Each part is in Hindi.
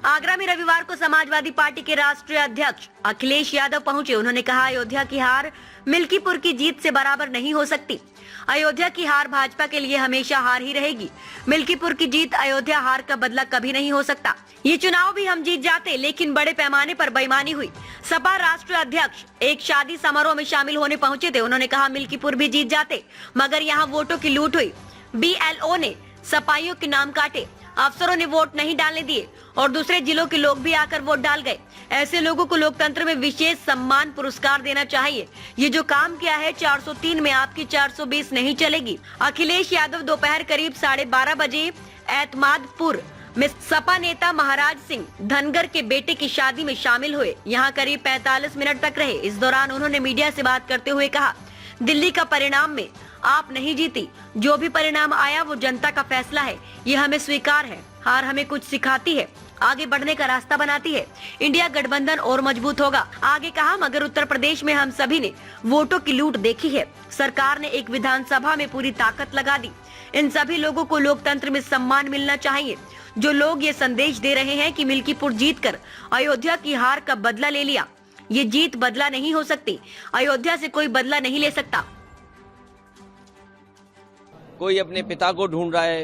आगरा में रविवार को समाजवादी पार्टी के राष्ट्रीय अध्यक्ष अखिलेश यादव पहुंचे। उन्होंने कहा, अयोध्या की हार मिल्कीपुर की जीत से बराबर नहीं हो सकती। अयोध्या की हार भाजपा के लिए हमेशा हार ही रहेगी। मिल्कीपुर की जीत अयोध्या हार का बदला कभी नहीं हो सकता। ये चुनाव भी हम जीत जाते, लेकिन बड़े पैमाने पर बेईमानी हुई। सपा राष्ट्रीय अध्यक्ष एक शादी समारोह में शामिल होने पहुंचे थे। उन्होंने कहा, मिल्कीपुर भी जीत जाते, मगर यहाँ वोटों की लूट हुई। BLO ने सपाइयों के नाम काटे, अफसरों ने वोट नहीं डालने दिए और दूसरे जिलों के लोग भी आकर वोट डाल गए। ऐसे लोगों को लोकतंत्र में विशेष सम्मान पुरस्कार देना चाहिए। ये जो काम किया है 403 में आपकी 420 नहीं चलेगी। अखिलेश यादव दोपहर करीब 12:30 बजे एतमादपुर में सपा नेता महाराज सिंह धनगर के बेटे की शादी में शामिल हुए। यहाँ करीब 45 मिनट तक रहे। इस दौरान उन्होंने मीडिया से बात करते हुए कहा, दिल्ली का परिणाम में आप नहीं जीती। जो भी परिणाम आया वो जनता का फैसला है। ये हमें स्वीकार है। हार हमें कुछ सिखाती है, आगे बढ़ने का रास्ता बनाती है। इंडिया गठबंधन और मजबूत होगा। आगे कहा, मगर उत्तर प्रदेश में हम सभी ने वोटों की लूट देखी है। सरकार ने एक विधानसभा में पूरी ताकत लगा दी। इन सभी लोगों को लोकतंत्र में सम्मान मिलना चाहिए। जो लोग ये संदेश दे रहे हैं कि मिल्कीपुर जीतकर अयोध्या की हार का बदला ले लिया, ये जीत बदला नहीं हो सकती। अयोध्या से कोई बदला नहीं ले सकता। कोई अपने पिता को ढूंढ रहा है,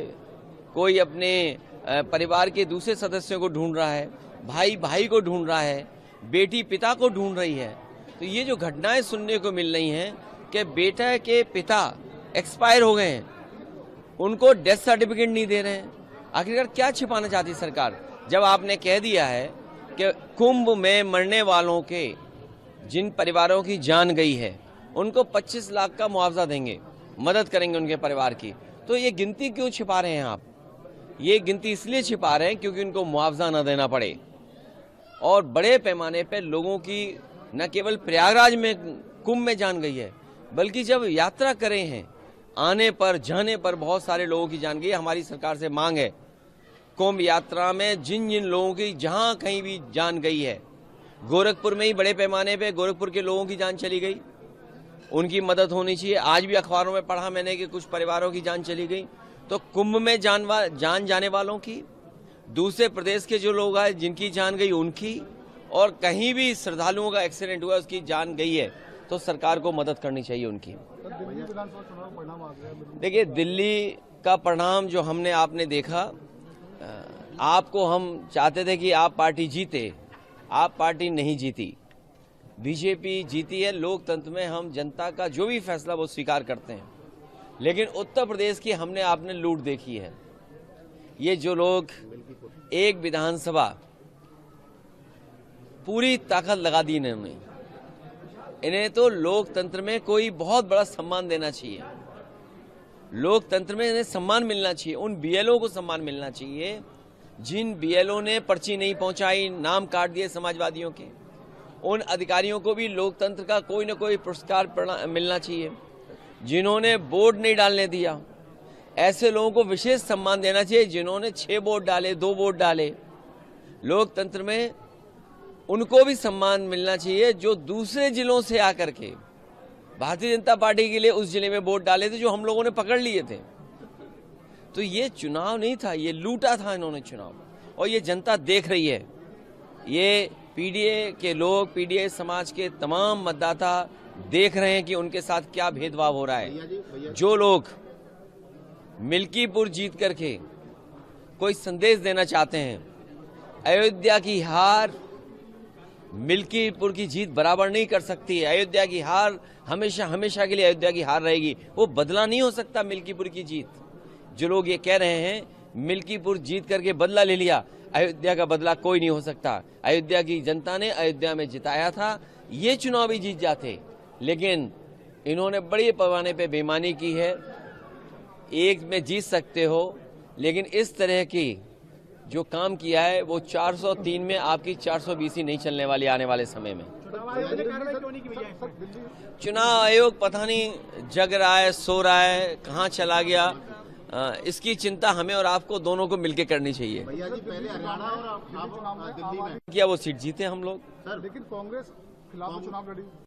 कोई अपने परिवार के दूसरे सदस्यों को ढूंढ रहा है, भाई भाई को ढूंढ रहा है, बेटी पिता को ढूंढ रही है। तो ये जो घटनाएं सुनने को मिल रही हैं कि बेटा के पिता एक्सपायर हो गए हैं, उनको डेथ सर्टिफिकेट नहीं दे रहे हैं। आखिरकार क्या छिपाना चाहती सरकार, जब आपने कह दिया है कि कुंभ में मरने वालों के जिन परिवारों की जान गई है उनको 25 लाख का मुआवजा देंगे, मदद करेंगे उनके परिवार की। तो ये गिनती क्यों छिपा रहे हैं आप? ये गिनती इसलिए छिपा रहे हैं क्योंकि उनको मुआवजा न देना पड़े। और बड़े पैमाने पर लोगों की न केवल प्रयागराज में कुंभ में जान गई है, बल्कि जब यात्रा करे हैं आने पर जाने पर बहुत सारे लोगों की जान गई है। हमारी सरकार से मांग है, कुंभ यात्रा में जिन जिन लोगों की जहां कहीं भी जान गई है, गोरखपुर में ही बड़े पैमाने पे गोरखपुर के लोगों की जान चली गई, उनकी मदद होनी चाहिए। आज भी अखबारों में पढ़ा मैंने कि कुछ परिवारों की जान चली गई। तो कुंभ में जान जाने वालों की, दूसरे प्रदेश के जो लोग आए जिनकी जान गई उनकी, और कहीं भी श्रद्धालुओं का एक्सीडेंट हुआ उसकी जान गई है, तो सरकार को मदद करनी चाहिए उनकी। देखिए, दिल्ली का परिणाम जो हमने आपने देखा, आपको हम चाहते थे कि आप पार्टी जीते, आप पार्टी नहीं जीती, बीजेपी जीती है। लोकतंत्र में हम जनता का जो भी फैसला वो स्वीकार करते हैं, लेकिन उत्तर प्रदेश की हमने आपने लूट देखी है। ये जो लोग एक विधानसभा पूरी ताकत लगा दी इन्होंने, इन्हें तो लोकतंत्र में कोई बहुत बड़ा सम्मान देना चाहिए। लोकतंत्र में इन्हें सम्मान मिलना चाहिए। उन BLO को सम्मान मिलना चाहिए जिन BLO ने पर्ची नहीं पहुंचाई, नाम काट दिए समाजवादियों के। उन अधिकारियों को भी लोकतंत्र का कोई न कोई पुरस्कार मिलना चाहिए। जिन्होंने वोट नहीं डालने दिया, ऐसे लोगों को विशेष सम्मान देना चाहिए। जिन्होंने 6 वोट डाले, 2 वोट डाले, लोकतंत्र में उनको भी सम्मान मिलना चाहिए। जो दूसरे जिलों से आकर के भारतीय जनता पार्टी के लिए उस जिले में वोट डाले थे, जो हम लोगों ने पकड़ लिए थे। तो ये चुनाव नहीं था, ये लूटा था इन्होंने चुनाव, और ये जनता देख रही है। ये PDA के लोग, PDA समाज के तमाम मतदाता देख रहे हैं कि उनके साथ क्या भेदभाव हो रहा है। जो लोग मिल्कीपुर जीत करके कोई संदेश देना चाहते हैं, अयोध्या की हार मिल्कीपुर की जीत बराबर नहीं कर सकती है। अयोध्या की हार हमेशा हमेशा के लिए अयोध्या की हार रहेगी, वो बदला नहीं हो सकता मिल्कीपुर की जीत। जो लोग ये कह रहे हैं मिल्कीपुर जीत करके बदला ले लिया, अयोध्या का बदला कोई नहीं हो सकता। अयोध्या की जनता ने अयोध्या में जिताया था, ये चुनाव भी जीत जाते, लेकिन इन्होंने बड़े पैमाने पे बेईमानी की है। एक में जीत सकते हो, लेकिन इस तरह की जो काम किया है वो 403 में आपकी 420 ही नहीं चलने वाली आने वाले समय में। चुनाव आयोग पता नहीं जग रहा है, सो रहा है, कहाँ चला गया, इसकी चिंता हमें और आपको दोनों को मिलकर करनी चाहिए। भैया जी, पहले हरियाणा और आप दिल्ली में क्या वो सीट जीते हम लोग? सर, लेकिन कांग्रेस खिलाफ चुनाव लड़ी।